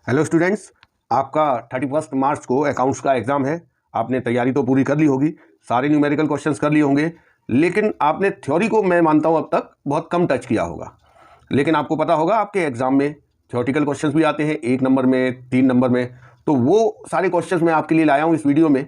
Hello students, आपका 31 मार्च को accounts का एग्ज़ाम है। आपने तैयारी तो पूरी कर ली होगी, सारे न्यूमेरिकल क्वेश्चंस कर लिए होंगे, लेकिन आपने थ्योरी को मैं मानता हूं अब तक बहुत कम टच किया होगा। लेकिन आपको पता होगा आपके एग्ज़ाम में थ्योरेटिकल क्वेश्चंस भी आते हैं 1 नंबर में, 3 नंबर में। तो वो सारे क्वेश्चंस मैं आपके लिए लाया हूँ इस वीडियो में।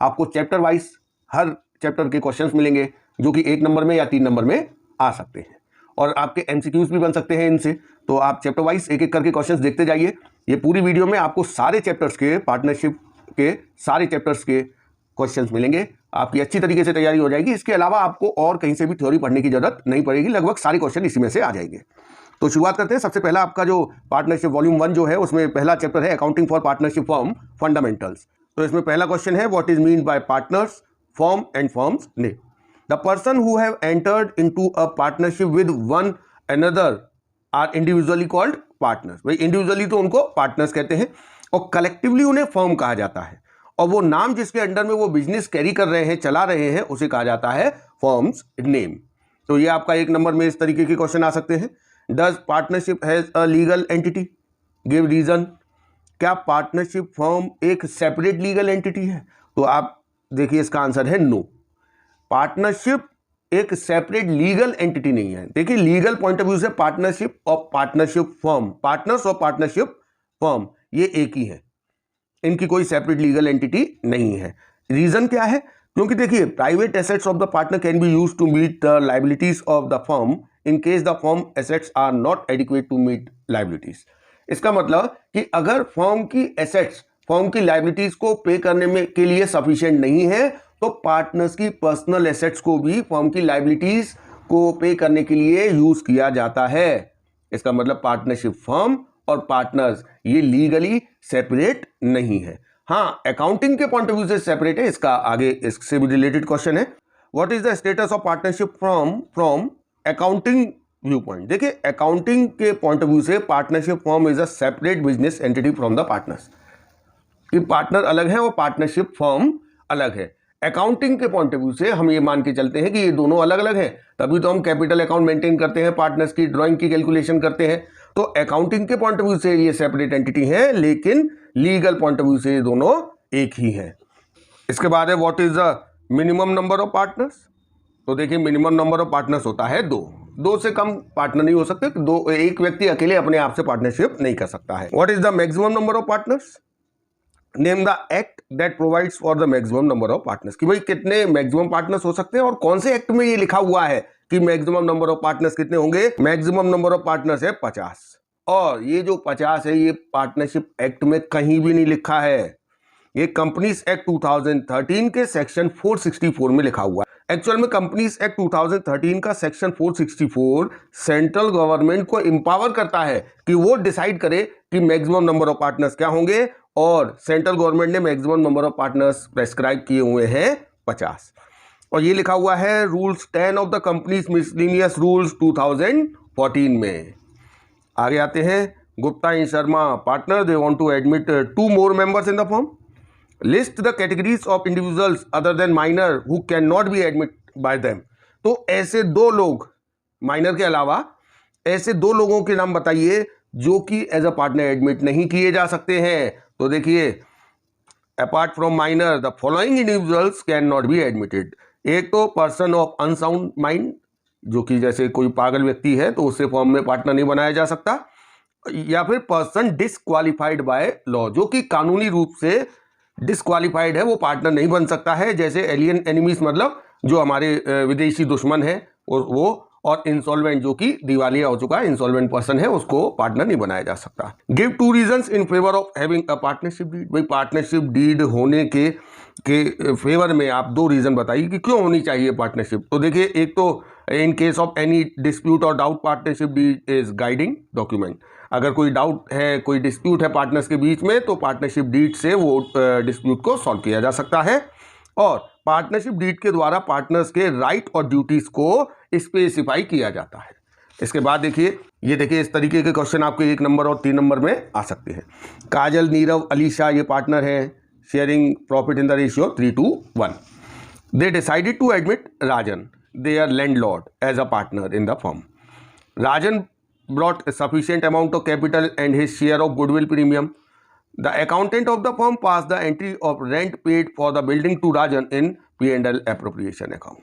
आपको चैप्टर वाइज हर चैप्टर के क्वेश्चंस मिलेंगे जो कि 1 नंबर में या 3 नंबर में आ सकते हैं, और आपके एमसीक्यूज भी बन सकते हैं इनसे। तो आप चैप्टर वाइज एक एक करके क्वेश्चंस देखते जाइए। ये पूरी वीडियो में आपको सारे चैप्टर्स के, पार्टनरशिप के सारे चैप्टर्स के क्वेश्चंस मिलेंगे। आपकी अच्छी तरीके से तैयारी हो जाएगी। इसके अलावा आपको और कहीं से भी थ्योरी पढ़ने की जरूरत नहीं पड़ेगी, लगभग सारे क्वेश्चन इसी में से आ जाएंगे। तो शुरुआत करते हैं। सबसे पहला आपका जो पार्टनरशिप वॉल्यूम 1 जो है, उसमें पहला चैप्टर है accounting for partnership firm fundamentals. तो इसमें पहला क्वेश्चन है, what is mean by partners, firm and firm's name. The person who have entered into a partnership with one another are individually called partners. भाई individually तो उनको partners कहते हैं और कलेक्टिवली उन्हें फर्म कहा जाता है, और वो नाम जिसके अंडर में वो बिजनेस कैरी कर रहे हैं, चला रहे हैं, उसे कहा जाता है फर्म्स नेम। तो ये आपका 1 नंबर में इस तरीके के क्वेश्चन आ सकते हैं। Does partnership has a legal entity, give reason. क्या पार्टनरशिप फर्म एक सेपरेट लीगल एंटिटी है? तो आप देखिए, इसका आंसर है नो। पार्टनरशिप एक सेपरेट लीगल एंटिटी नहीं है। देखिए, लीगल पॉइंट ऑफ व्यू से पार्टनरशिप और पार्टनरशिप फर्म, पार्टनर्स और पार्टनरशिप फर्म ये एक ही है, इनकी कोई सेपरेट लीगल एंटिटी नहीं है। रीजन क्या है? क्योंकि देखिए, private assets of the partner can be used to meet the liabilities of the firm in case the firm assets are not adequate to meet liabilities. इसका मतलब कि अगर फर्म की एसेट्स फर्म की लायबिलिटीज को पे करने में के लिए सफिशिएंट नहीं है, तो पार्टनर्स की पर्सनल एसेट्स को भी फर्म की लायबिलिटीज को पे करने के लिए यूज किया जाता है। इसका मतलब पार्टनरशिप फर्म और पार्टनर्स ये लीगली सेपरेट नहीं है। हाँ, अकाउंटिंग के पॉइंट ऑफ व्यू से सेपरेट है। इसका आगे इससे भी रिलेटेड क्वेश्चन है, what is the status of partnership from accounting view point. देखिए, अकाउंटिंग के पॉइंट ऑफ व्यू से partnership firm is a separate business entity from the partners. कि पार्टनर अलग है और पार्टनरशिप फर्म अलग है। अकाउंटिंग के पॉइंट ऑफ व्यू से हम ये मान के चलते हैं कि ये दोनों अलग अलग हैं, तभी तो हम कैपिटल अकाउंट मेंटेन करते हैं, पार्टनर्स की ड्राइंग की कैलकुलेशन करते हैं। तो अकाउंटिंग के पॉइंट ऑफ व्यू से ये सेपरेट एंटिटी है, लेकिन लीगल पॉइंट ऑफ व्यू से ये दोनों एक ही है। इसके बाद है, what is the minimum number of partners. तो देखिए, मिनिमम नंबर ऑफ पार्टनर्स होता है 2 से कम पार्टनर नहीं हो सकते। एक व्यक्ति अकेले अपने आप से पार्टनरशिप नहीं कर सकता है। What is the maximum number of partners. Name the act that provides for the maximum number of partners. कि भाई कितने मैक्सिमम पार्टनर्स हो सकते हैं और कौन से एक्ट में ये लिखा हुआ है कि मैक्सिमम नंबर ऑफ पार्टनर्स कितने होंगे। मैक्सिमम नंबर ऑफ पार्टनर्स है 50, और ये जो 50 है ये पार्टनरशिप एक्ट में कहीं भी नहीं लिखा है। ये कंपनीज एक्ट 2013 के सेक्शन 464 में लिखा हुआ है। एक्चुअल में कंपनीज एक्ट 2013 का सेक्शन 464 सेंट्रल गवर्नमेंट को एम्पावर करता है कि वो डिसाइड करे कि मैक्सिमम नंबर ऑफ पार्टनर्स क्या होंगे, और सेंट्रल गवर्नमेंट ने maximum number of partners prescribe किए हुए हैं 50। और ये लिखा हुआ है rules 10 of the companies miscellaneous rules 2014 में। आगे आते हैं, Gupta and Sharma partner, they want to admit 2 more members in the firm. List the categories of individuals other than minor who can not be admitted by them. तो ऐसे 2 लोग, minor के अलावा ऐसे 2 लोगों के नाम बताइए जो कि एज अ पार्टनर एडमिट नहीं किए जा सकते हैं। तो देखिए, apart from minor the following individuals can not be admitted. एक तो पर्सन ऑफ अनसाउंड माइंड, जो कि जैसे कोई पागल व्यक्ति है तो उससे फर्म में पार्टनर नहीं बनाया जा सकता, या फिर पर्सन डिसक्वालिफाइड बाय लॉ, जो कि कानूनी रूप से डिसक्वालिफाइड है, वो पार्टनर नहीं बन सकता है। जैसे एलियन एनिमीज, मतलब जो हमारे विदेशी दुश्मन है वो, और इंसॉल्वेंट जो कि दिवालिया हो चुका है, इंसॉल्वेंट पर्सन है, उसको पार्टनर नहीं बनाया जा सकता। Give 2 reasons in favour of having a partnership deed. भाई पार्टनरशिप डीड होने के फेवर में आप 2 रीजन बताइए कि क्यों होनी चाहिए पार्टनरशिप। तो देखिए, एक तो in case of any dispute और doubt partnership deed is guiding document. अगर कोई डाउट है, कोई डिस्प्यूट है पार्टनर्स के बीच में, तो पार्टनरशिप डीड से वो डिस्प्यूट को सॉल्व किया जा सकता है। और पार्टनरशिप डीड के द्वारा पार्टनर्स के राइट और ड्यूटीज को स्पेसिफाई किया जाता है। इसके बाद देखिए, ये देखिए, इस तरीके के क्वेश्चन आपके 1 नंबर और 3 नंबर में आ सकते हैं। काजल, नीरव, अलीशा ये पार्टनर है, sharing profit in the ratio 3:1। They decided to admit Rajan, they are landlord, as a partner in the firm. Rajan brought a sufficient amount of capital and his share of goodwill premium. The accountant of the firm passed the entry of rent paid for the building to Rajan in P&L appropriation account.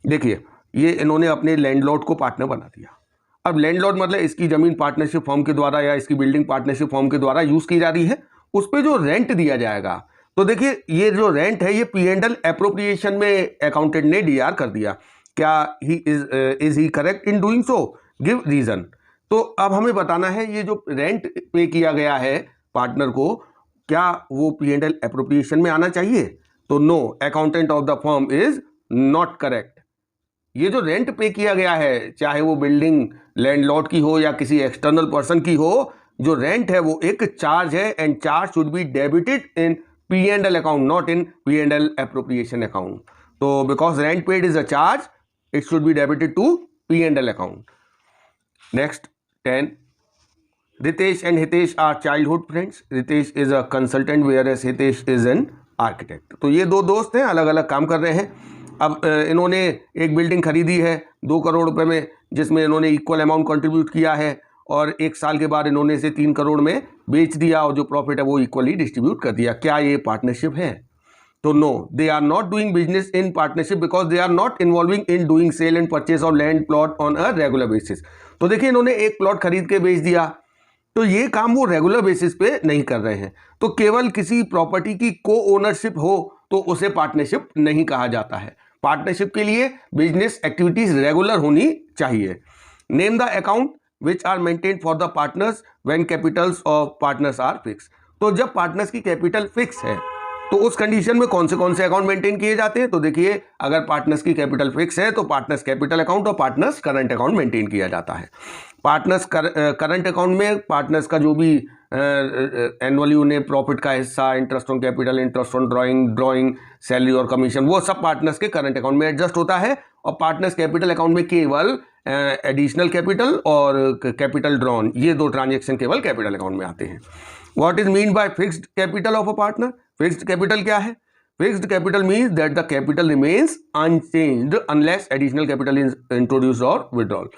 देखिए ये इन्होंने अपने landlord को partner बना दिया। अब landlord मतलब इसकी जमीन पार्टनरशिप फर्म के द्वारा या इसकी बिल्डिंग पार्टनरशिप फर्म के द्वारा यूज की जा रही है, उस पर जो रेंट दिया जाएगा, तो देखिए ये जो रेंट है ये P&L एप्रोप्रिएशन में अकाउंटेंट ने डीआर कर दिया। क्या he is he correct in doing so? Give reason. तो अब हमें बताना है ये जो रेंट पे किया गया है पार्टनर को, क्या वो P&L एप्रोप्रिएशन में आना चाहिए? तो no, accountant of the firm is not correct. ये जो रेंट पे किया गया है, चाहे वो बिल्डिंग लैंडलॉर्ड की हो या किसी एक्सटर्नल पर्सन की हो, जो रेंट है वो एक चार्ज है and charge should be debited in P&L account, not in P&L appropriation account. तो because rent paid is a charge, it should be debited to P&L account. Next, 10. Ritesh and Hitesh are childhood friends. Ritesh is a consultant whereas Hitesh is an architect. तो ये दो दोस्त हैं, अलग अलग काम कर रहे हैं। अब इन्होंने एक बिल्डिंग खरीदी है 2 करोड़ रुपए में, जिसमें इन्होंने इक्वल अमाउंट कंट्रीब्यूट किया है और 1 साल के बाद इन्होंने इसे 3 करोड़ में बेच दिया और जो प्रॉफिट है वो इक्वली डिस्ट्रीब्यूट कर दिया। क्या ये पार्टनरशिप है? तो no, they are not doing business in partnership because they are not involving in doing sale and purchase of land plot on a regular basis. तो देखिए इन्होंने एक प्लॉट खरीद के बेच दिया, तो ये काम वो रेगुलर बेसिस पे नहीं कर रहे हैं। तो केवल किसी प्रॉपर्टी की को ओनरशिप हो तो उसे पार्टनरशिप नहीं कहा जाता है। पार्टनरशिप के लिए बिजनेस एक्टिविटीज रेगुलर होनी चाहिए। Name the account which are maintained for the partners when capitals of partners are fix. तो जब पार्टनर्स की कैपिटल फिक्स है तो उस कंडीशन में कौन से अकाउंट मेंटेन किए जाते हैं? तो देखिए अगर पार्टनर्स की कैपिटल फिक्स है तो पार्टनर्स कैपिटल अकाउंट और पार्टनर्स करंट अकाउंट मेंटेन किया जाता है। पार्टनर्स करंट अकाउंट में पार्टनर्स का जो भी एनुअली उन्हें प्रॉफिट का हिस्सा, interest on capital, interest on drawing, salary और कमीशन, वो सब पार्टनर्स के करंट अकाउंट में एडजस्ट होता है। और पार्टनर्स कैपिटल अकाउंट में केवल एडिशनल कैपिटल और कैपिटल ड्रॉन, ये 2 ट्रांजेक्शन केवल कैपिटल अकाउंट में आते हैं। What is mean bye fixed capital of a partner? Fixed capital क्या है? Fixed capital means that the capital remains unchanged unless additional capital is introduce और withdrawal.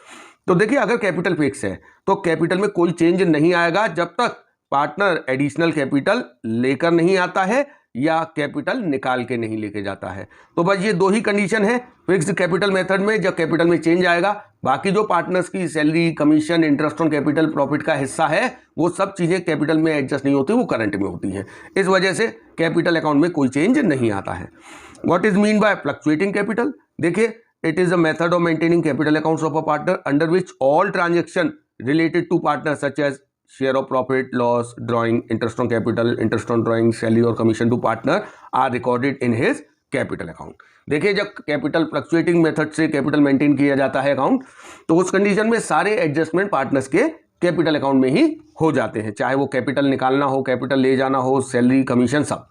तो देखिए अगर कैपिटल फिक्स है तो कैपिटल में कोई चेंज नहीं आएगा जब तक पार्टनर एडिशनल कैपिटल लेकर नहीं आता है या कैपिटल निकाल के नहीं लेके जाता है। तो बस ये 2 ही कंडीशन है फिक्स्ड कैपिटल मेथड में, जब कैपिटल में चेंज आएगा। बाकी जो पार्टनर्स की salary, commission, interest on capital, profit का हिस्सा है, वो सब चीजें कैपिटल में एडजस्ट नहीं होती, वो करंट में होती हैं। इस वजह से कैपिटल अकाउंट में कोई चेंज नहीं आता है। What is mean by fluctuating capital? देखिए it is a method of maintaining capital accounts of a partner under which all transaction related to partners such as share of profit, loss, drawing, interest on capital, interest on drawing, salary or commission to partner are recorded in his capital account. देखिए जब capital fluctuating method से capital maintain किया जाता है account, तो उस condition में सारे एडजस्टमेंट पार्टनर्स के कैपिटल अकाउंट में ही हो जाते हैं, चाहे वो कैपिटल निकालना हो, कैपिटल ले जाना हो, सैलरी, कमीशन, सब।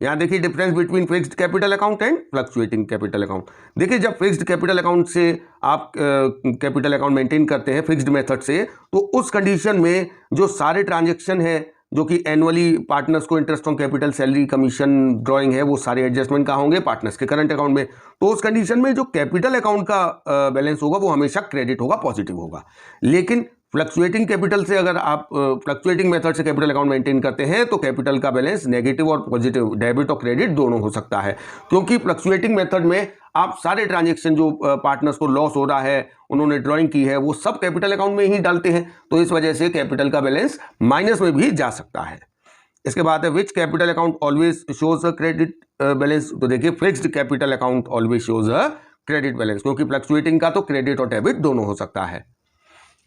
यहाँ देखिए difference between fixed capital account and fluctuating capital account. देखिए जब फिक्स्ड कैपिटल अकाउंट से आप कैपिटल अकाउंट मेंटेन करते हैं फिक्स्ड मेथड से, तो उस कंडीशन में जो सारे ट्रांजैक्शन है जो कि एनुअली पार्टनर्स को interest on capital, salary, commission, drawing है, वो सारे एडजस्टमेंट कहाँ होंगे? पार्टनर्स के करंट अकाउंट में। तो उस कंडीशन में जो कैपिटल अकाउंट का बैलेंस होगा वो हमेशा क्रेडिट होगा, पॉजिटिव होगा। लेकिन फ्लक्चुएटिंग कैपिटल से अगर आप फ्लक्चुएटिंग मेथड से कैपिटल अकाउंट मेंटेन करते हैं तो कैपिटल का बैलेंस नेगेटिव और पॉजिटिव, डेबिट और क्रेडिट दोनों हो सकता है, क्योंकि फ्लक्चुएटिंग मेथड में आप सारे ट्रांजैक्शन जो पार्टनर्स को लॉस हो रहा है, उन्होंने ड्राइंग की है, वो सब कैपिटल अकाउंट में ही डालते हैं। तो इस वजह से कैपिटल का बैलेंस माइनस में भी जा सकता है। इसके बाद है which capital account always shows a credit balance? तो देखिए fixed capital account always shows a credit balance, क्योंकि फ्लक्चुएटिंग का तो क्रेडिट और डेबिट दोनों हो सकता है।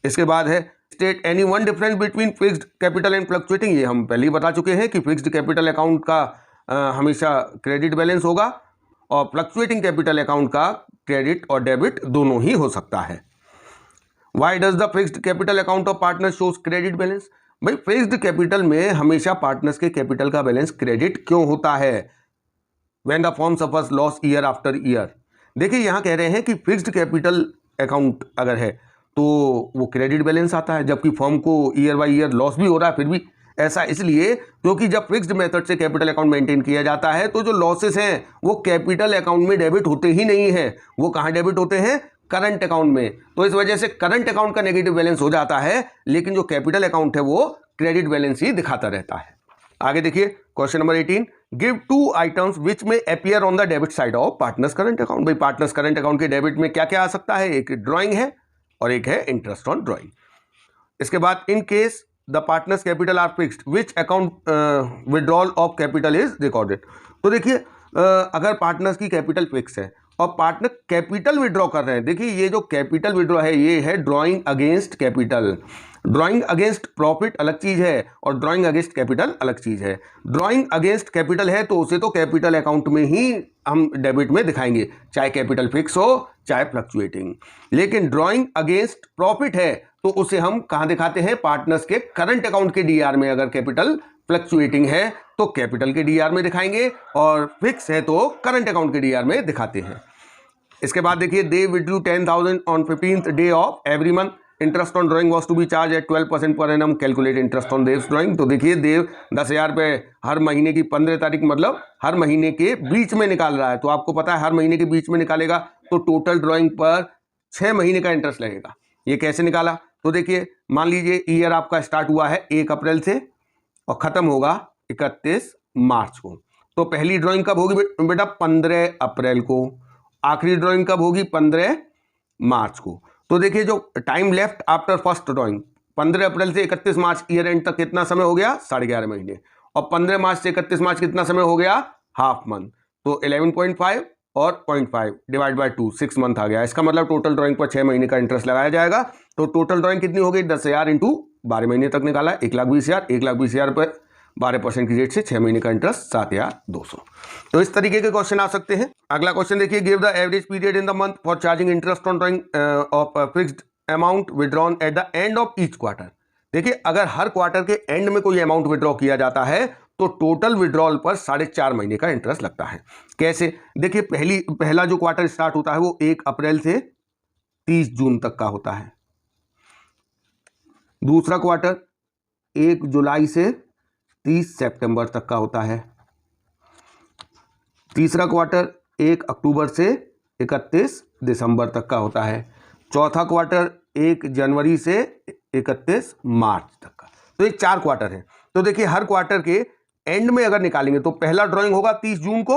इसके बाद है state any one difference between fixed capital and fluctuating. ये हम पहले ही बता चुके हैं कि फिक्स्ड कैपिटल अकाउंट का हमेशा क्रेडिट बैलेंस होगा और फ्लक्चुएटिंग कैपिटल अकाउंट का क्रेडिट और डेबिट दोनों ही हो सकता है। Why does the fixed capital account of partner shows credit balance? भाई फिक्स्ड कैपिटल में हमेशा पार्टनर्स के कैपिटल का बैलेंस क्रेडिट क्यों होता है? When the firm suffers loss year after year. देखिए यहाँ कह रहे हैं कि फिक्स्ड कैपिटल अकाउंट अगर है तो वो क्रेडिट बैलेंस आता है, जबकि फर्म को ईयर बाय ईयर लॉस भी हो रहा है फिर भी। ऐसा इसलिए क्योंकि जब फिक्स्ड मेथड से कैपिटल अकाउंट मेंटेन किया जाता है तो जो लॉसेस हैं वो कैपिटल अकाउंट में डेबिट होते ही नहीं है, वो कहाँ डेबिट होते हैं? करंट अकाउंट में, तो इस वजह से करंट अकाउंट का नेगेटिव बैलेंस हो जाता है, लेकिन जो कैपिटल अकाउंट है वो क्रेडिट बैलेंस ही दिखाता रहता है। आगे देखिए question number 18, give two items which में appear on the debit side of partners current account. भाई पार्टनर्स करंट अकाउंट के डेबिट में क्या क्या आ सकता है, एक ड्राइंग है और एक है इंटरेस्ट ऑन ड्राइंग। इसके बाद इन case the partners capital R fixed which account withdrawal of capital is recorded. तो देखिए अगर पार्टनर्स की कैपिटल फिक्स है और पार्टनर कैपिटल विड्रॉ कर रहे हैं, देखिए ये जो कैपिटल विड्रॉ है ये है drawing against capital. Drawing against profit अलग चीज है और ड्राइंग अगेंस्ट कैपिटल अलग चीज है। ड्राइंग अगेंस्ट कैपिटल है तो उसे तो कैपिटल अकाउंट में ही हम डेबिट में दिखाएंगे, चाहे कैपिटल फिक्स हो चाहे फ्लक्चुएटिंग। लेकिन ड्राइंग अगेंस्ट प्रॉफिट है तो उसे हम कहां दिखाते हैं, पार्टनर्स के करंट अकाउंट के डीआर में। अगर कैपिटल फ्लक्चुएटिंग है तो कैपिटल के डीआर में दिखाएंगे और फिक्स है तो करंट अकाउंट के डीआर में दिखाते हैं। इसके बाद देखिए they withdrew 10,000 on 15th day of every month, interest on drawing was to be charged at 12% per annum, calculate interest on Dev's drawing. तो देखिए देव 10,000 रुपये हर महीने की 15 तारीख मतलब हर महीने के बीच में निकाल रहा है, तो आपको पता है हर महीने के बीच में निकालेगा तो टोटल ड्राइंग पर 6 महीने का इंटरेस्ट लगेगा। ये कैसे निकाला, तो देखिए मान लीजिए ईयर आपका स्टार्ट हुआ है 1 अप्रैल से और ख़त्म होगा 31 मार्च को, तो पहली ड्राइंग कब होगी बेटा 15 अप्रैल को, आखिरी ड्राइंग कब होगी 15 मार्च को। तो देखिए जो time left after first drawing 15 अप्रैल से 31 मार्च ईयर एंड तक कितना समय हो गया, 11.5 महीने, और 15 मार्च से 31 मार्च कितना समय हो गया, हाफ मंथ। तो 11.5 और 0.5 डिवाइड बाय 2 6 मंथ आ गया। इसका मतलब टोटल ड्राइंग पर 6 महीने का इंटरेस्ट लगाया जाएगा। तो टोटल ड्राइंग कितनी हो गई, 10,000 इंटू 12 महीने तक निकाला, 1,20,000, 1,20,000 पर 12% की रेट से 6 महीने का इंटरेस्ट 7,200। तो इस तरीके के क्वेश्चन आ सकते हैं। अगला क्वेश्चन देखिए, give the average period in the month for charging interest on drying of fixed amount withdrawn at the end of each quarter. देखिए अगर हर क्वार्टर के एंड में कोई अमाउंट विड्रॉ किया जाता है तो टोटल विड्रॉल पर 4.5 महीने का इंटरेस्ट लगता है। कैसे, देखिए पहला जो क्वार्टर स्टार्ट होता है वो 1 अप्रैल से 30 जून तक का होता है। दूसरा क्वार्टर 1 जुलाई से 30 सितंबर तक का होता है। तीसरा क्वार्टर 1 अक्टूबर से 31 दिसंबर तक का होता है। चौथा क्वार्टर 1 जनवरी से 31 मार्च तक का। तो ये 4 क्वार्टर है। तो देखिए हर क्वार्टर के एंड में अगर निकालेंगे तो पहला ड्राइंग होगा 30 जून को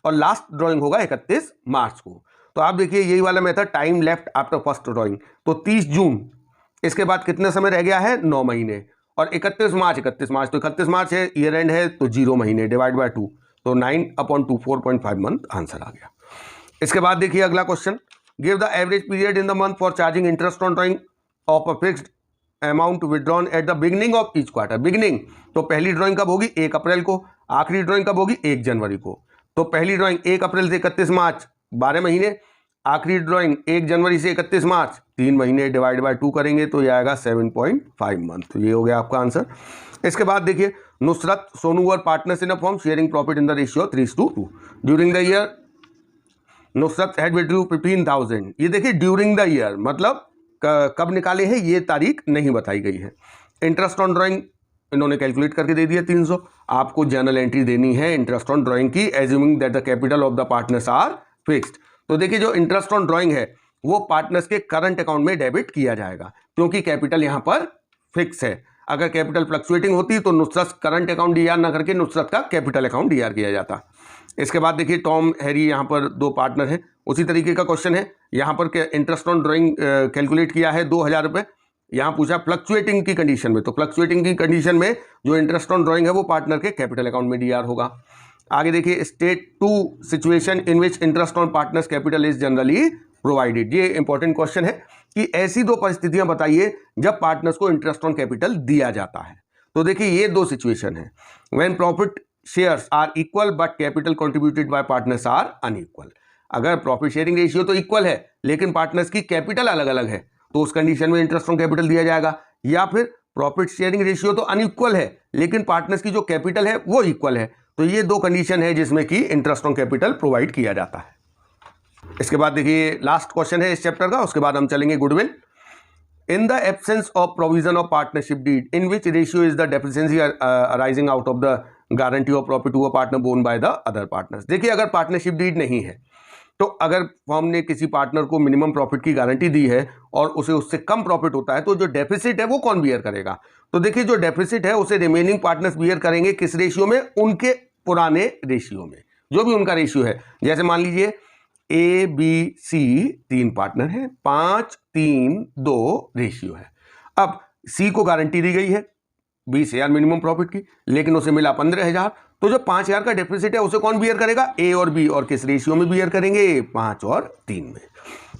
और लास्ट ड्राइंग होगा 31 मार्च को। तो आप देखिए यही वाला method, time left after first drawing, तो 30 जून, इसके बाद कितने समय रह गया है, 9 महीने, और 31 मार्च तो 31 मार्च है, ईयर एंड है तो 0 महीने, डिवाइड बाय 2, तो 9/2 4.5 मंथ आंसर आ गया। इसके बाद देखिए अगला question, give the average period in the month for charging interest on drying of a fixed amount withdrawn at the beginning of each quarter. Beginning तो पहली ड्राइंग कब होगी, 1 अप्रैल को, आखिरी ड्राइंग कब होगी, 1 जनवरी को। तो पहली ड्राइंग 1 अप्रैल से 31 मार्च 12 महीने, आखिरी ड्राइंग 1 जनवरी से 31 मार्च 3 महीने, डिवाइड बाय 2 करेंगे तो ये आएगा 7.5 मंथ। तो ये हो गया आपका आंसर। इसके बाद देखिए, नुसरत सोनू वर partners in a form sharing profit in the ratio 3:2 during the year Nusrat had withdrew 15,000। ये देखिए ड्यूरिंग द ईयर मतलब कब निकाले हैं ये तारीख नहीं बताई गई है। इंटरेस्ट ऑन ड्राइंग इन्होंने कैलकुलेट करके दे दिया 300। आपको जर्नल एंट्री देनी है इंटरेस्ट ऑन ड्राइंग की, assuming that the capital of the partners are fixed. तो देखिए जो इंटरेस्ट ऑन ड्राइंग है वो पार्टनर्स के करंट अकाउंट में डेबिट किया जाएगा क्योंकि कैपिटल यहाँ पर फिक्स है। अगर कैपिटल फ्लक्चुएटिंग होती तो नुसरत करंट अकाउंट डीआर ना करके नुसरत का कैपिटल अकाउंट डीआर किया जाता। इसके बाद देखिए टॉम हैरी यहाँ पर 2 पार्टनर हैं। उसी तरीके का क्वेश्चन है, यहाँ पर इंटरेस्ट ऑन ड्राइंग कैलकुलेट किया है 2,000 रुपये। यहाँ पूछा फ्लक्चुएटिंग की कंडीशन में, तो फ्लक्चुएटिंग की कंडीशन में जो इंटरेस्ट ऑन ड्राइंग है वो पार्टनर के कैपिटल अकाउंट में डीआर होगा। आगे देखिए, state 2 situation in which interest on partners capital is generally provided. ये इंपॉर्टेंट क्वेश्चन है कि ऐसी 2 परिस्थितियां बताइए जब पार्टनर्स को इंटरेस्ट ऑन कैपिटल दिया जाता है। तो देखिए ये 2 सिचुएशन है, when profit shares are equal but capital contributed by partners are unequal. अगर प्रॉफिट शेयरिंग रेशियो तो इक्वल है लेकिन पार्टनर्स की कैपिटल अलग अलग है तो उस कंडीशन में इंटरेस्ट ऑन कैपिटल दिया जाएगा। या फिर प्रॉफिट शेयरिंग रेशियो तो अनइक्वल है लेकिन पार्टनर्स की जो कैपिटल है वो इक्वल है, तो ये 2 कंडीशन है जिसमें कि इंटरेस्ट ऑन कैपिटल प्रोवाइड किया जाता है। इसके बाद देखिए लास्ट क्वेश्चन है इस चैप्टर का, उसके बाद हम चलेंगे goodwill. In the absence of provision of partnership deed in which ratio is the deficiency arising out of the guarantee of profit to a partner borne by the other partners. देखिए अगर partnership deed नहीं है तो अगर firm ने किसी partner को minimum profit की गारंटी दी है और उसे उससे कम प्रॉफिट होता है तो जो डेफिसिट है वो कौन बियर करेगा? तो देखिए जो डेफिसिट है उसे रिमेनिंग पार्टनर्स बियर करेंगे। किस रेशियो में? उनके पुराने रेशियो में, जो भी उनका रेशियो है। जैसे मान लीजिए ए बी सी 3 पार्टनर है, 5-3-2 रेशियो है। अब सी को गारंटी दी गई है 20,000 मिनिमम प्रॉफिट की, लेकिन उसे मिला 15,000, तो जो 5,000 का डेफिसिट है उसे कौन बियर करेगा? ए और बी। और किस रेशियो में बियर करेंगे? 5 और 3 में।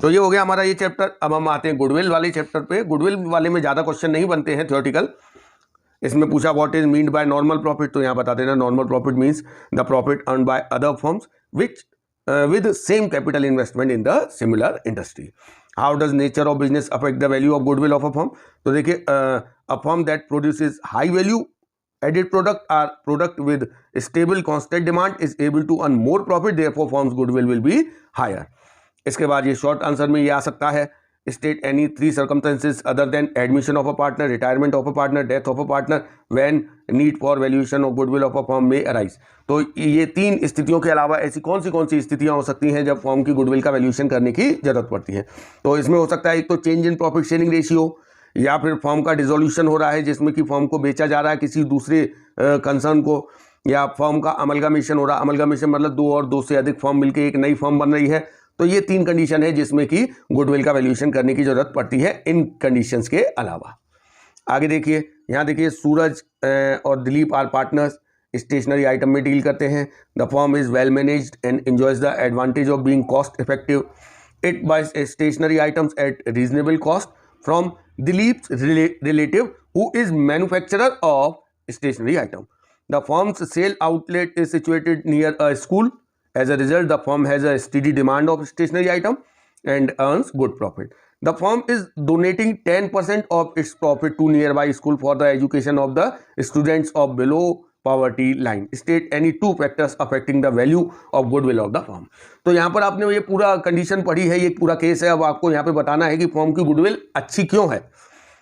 तो ये हो गया हमारा ये चैप्टर। अब हम आते हैं गुडविल वाले चैप्टर पे। गुडविल वाले में ज़्यादा क्वेश्चन नहीं बनते हैं थ्योरेटिकल। इसमें पूछा what is mean by normal profit, तो यहाँ बता देना normal profit means the profit earn by other firms which with same capital investment in the similar industry. How does nature of business affect the value of goodwill of a firm? तो देखिए a firm that produces high value added product or product with stable constant demand is able to earn more profit, therefore firm's goodwill will be higher. इसके बाद ये short answer में ये आ सकता है state any 3 circumstances other than admission of a partner, retirement of a partner, death of a partner when need for valuation of goodwill of a firm may arise. तो ये 3 स्थितियों के अलावा ऐसी कौन सी स्थितियां हो सकती हैं जब फर्म की गुडविल का वैल्यूएशन करने की जरूरत पड़ती है? तो इसमें हो सकता है एक तो change in profit sharing ratio, या फिर फर्म का डिसोल्यूशन हो रहा है जिसमें कि फर्म को बेचा जा रहा है किसी दूसरे कंसर्न को, या फर्म का अमलगामेशन हो रहा है। अमलगामेशन मतलब 2 और 2 से अधिक फर्म मिलकर एक नई फर्म बन रही है। तो ये 3 कंडीशन है जिसमें कि गुडविल का वैल्यूएशन करने की जरूरत पड़ती है इन कंडीशंस के अलावा। आगे देखिए, यहाँ देखिए सूरज और Dilip are partners, stationery item में डील करते हैं। The firm is well managed and enjoys the advantage of being cost effective. It buys stationery items at reasonable cost from Dilip's relative who is manufacturer of stationery item. The firm's sale outlet is situated near a school. As a result, the firm has a steady demand of stationery item and earns good profit. The firm is donating 10% of its profit to nearby school for the education of the students of below poverty line. State any 2 factors affecting the value of goodwill of the firm. तो यहाँ पर आपने ये पूरा condition पढ़ी है, ये पूरा केस है। अब आपको यहाँ पे बताना है कि फर्म की गुडविल अच्छी क्यों है,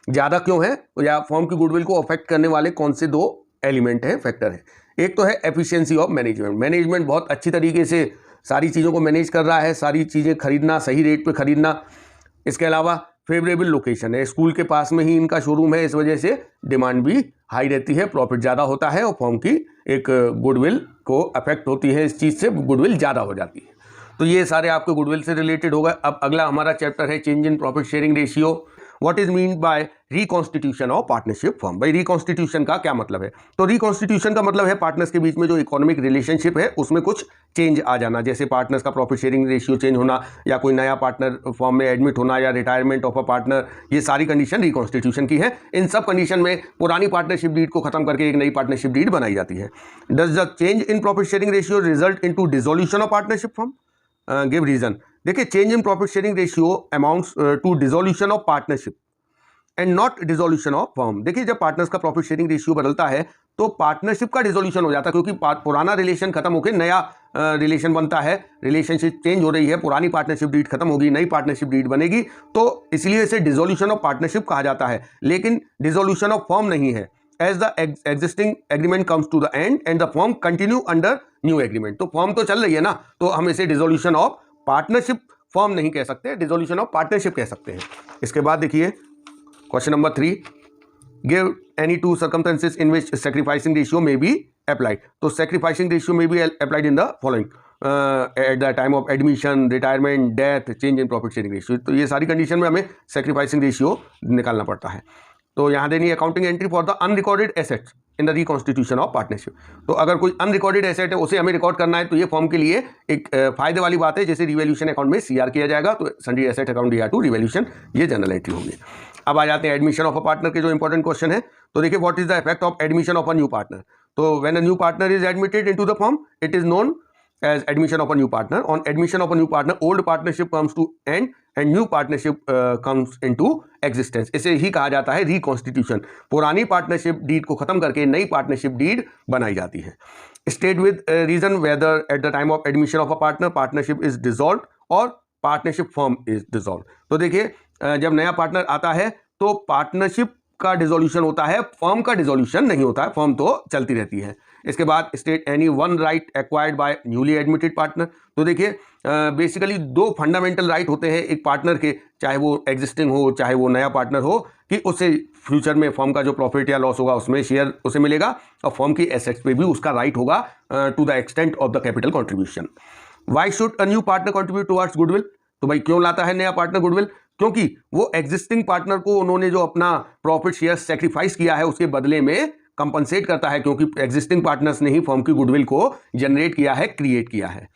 ज़्यादा क्यों है, या फर्म की गुडविल को अफेक्ट करने वाले कौन से 2 एलिमेंट हैं, फैक्टर है। एक तो है एफिशिएंसी ऑफ मैनेजमेंट। मैनेजमेंट बहुत अच्छी तरीके से सारी चीज़ों को मैनेज कर रहा है, सारी चीज़ें खरीदना, सही रेट पे खरीदना। इसके अलावा फेवरेबल लोकेशन है, स्कूल के पास में ही इनका शोरूम है, इस वजह से डिमांड भी हाई रहती है, प्रॉफिट ज़्यादा होता है और फर्म की एक गुडविल को अफेक्ट होती है, इस चीज़ से गुडविल ज़्यादा हो जाती है। तो ये सारे आपके गुडविल से रिलेटेड होगा। अब अगला हमारा चैप्टर है change in profit sharing ratio. What is mean bye reconstitution of partnership firm. भाई रिकॉन्स्टिट्यूशन का क्या मतलब है? तो रिकॉन्स्टिट्यूशन का मतलब है पार्टनर्स के बीच में जो इकोनॉमिक रिलेशनशिप है उसमें कुछ चेंज आ जाना, जैसे पार्टनर्स का प्रॉफिट शेयरिंग रेशियो चेंज होना, या कोई नया पार्टनर फर्म में एडमिट होना, या रिटायरमेंट ऑफ अ पार्टनर। ये सारी कंडीशन रिकॉन्स्टिट्यूशन की है। इन सब कंडीशन में पुरानी पार्टनरशिप डीड को खत्म करके एक नई पार्टनरशिप डीड बनाई जाती है। Does the change in profit sharing ratio result into dissolution of partnership firm? Give reason. देखिए change in profit sharing ratio amounts to dissolution of partnership and not dissolution of firm. देखिए जब partners का profit sharing ratio बदलता है तो partnership का dissolution हो जाता है, क्योंकि पुराना रिलेशन खत्म होकर नया रिलेशन बनता है, रिलेशनशिप चेंज हो रही है, पुरानी पार्टनरशिप डीड खत्म होगी, नई पार्टनरशिप डीड बनेगी, तो इसलिए इसे डिसोल्यूशन ऑफ पार्टनरशिप कहा जाता है, लेकिन डिसोल्यूशन ऑफ फर्म नहीं है। As the existing agreement comes to the end and the firm continue under new agreement. तो फर्म तो चल रही है ना, तो हम इसे डिसोल्यूशन ऑफ पार्टनरशिप फर्म नहीं कह सकते, डिसोल्यूशन ऑफ पार्टनरशिप कह सकते हैं। इसके बाद देखिए question number 3, give any 2 circumstances in which sacrificing ratio may be applied. तो sacrificing ratio may be applied in the following: at the time of admission, retirement, death, change in profit sharing ratio. तो ये सारी condition में हमें sacrificing ratio निकालना पड़ता है। तो यहाँ देनी accounting entry for the unrecorded assets in the reconstitution of partnership. तो अगर कोई अनरिकॉर्डेड एसेट है उसे हमें रिकॉर्ड करना है, तो ये फॉर्म के लिए एक फायदे वाली बात है, जैसे रिवैल्यूएशन अकाउंट में सीआर किया जाएगा, तो sundry asset account DR to revaluation, ये जनरल एंट्री होगी। अब आ जाते हैं एडमिशन ऑफ अ पार्टनर के जो इंपॉर्टेंट क्वेश्चन है। तो देखिए what is the effect of admission of a new partner. तो when a new partner is admitted into the firm it is known as admission of a new partner. On admission of a new partner, old partnership comes to end and new partnership comes into existence. इसे ही कहा जाता है reconstitution. पुरानी partnership deed को खत्म करके नई partnership deed बनाई जाती है। State with reason whether at the time of admission of a partner partnership is dissolved और पार्टनरशिप फर्म इज डिसॉल्व्ड। तो देखिए जब नया पार्टनर आता है तो पार्टनरशिप का डिसोल्यूशन होता है, फर्म का डिसोल्यूशन नहीं होता है, फर्म तो चलती रहती है। इसके बाद state any one right acquired by newly admitted partner. तो देखिए बेसिकली दो फंडामेंटल राइट होते हैं एक पार्टनर के, चाहे वो एग्जिस्टिंग हो चाहे वो नया पार्टनर हो, कि उससे फ्यूचर में फर्म का जो प्रॉफिट या लॉस होगा उसमें शेयर उसे मिलेगा और फर्म की एसेट्स पे भी उसका राइट होगा to the extent of the capital contribution. Why should a new partner contribute towards goodwill? तो भाई क्यों लाता है नया पार्टनर गुडविल? क्योंकि वो एग्जिस्टिंग पार्टनर को उन्होंने जो अपना प्रॉफिट शेयर सेक्रीफाइस किया है उसके बदले में कंपनसेट करता है, क्योंकि एग्जिस्टिंग पार्टनर्स ने ही फर्म की गुडविल को जनरेट किया है, क्रिएट किया है,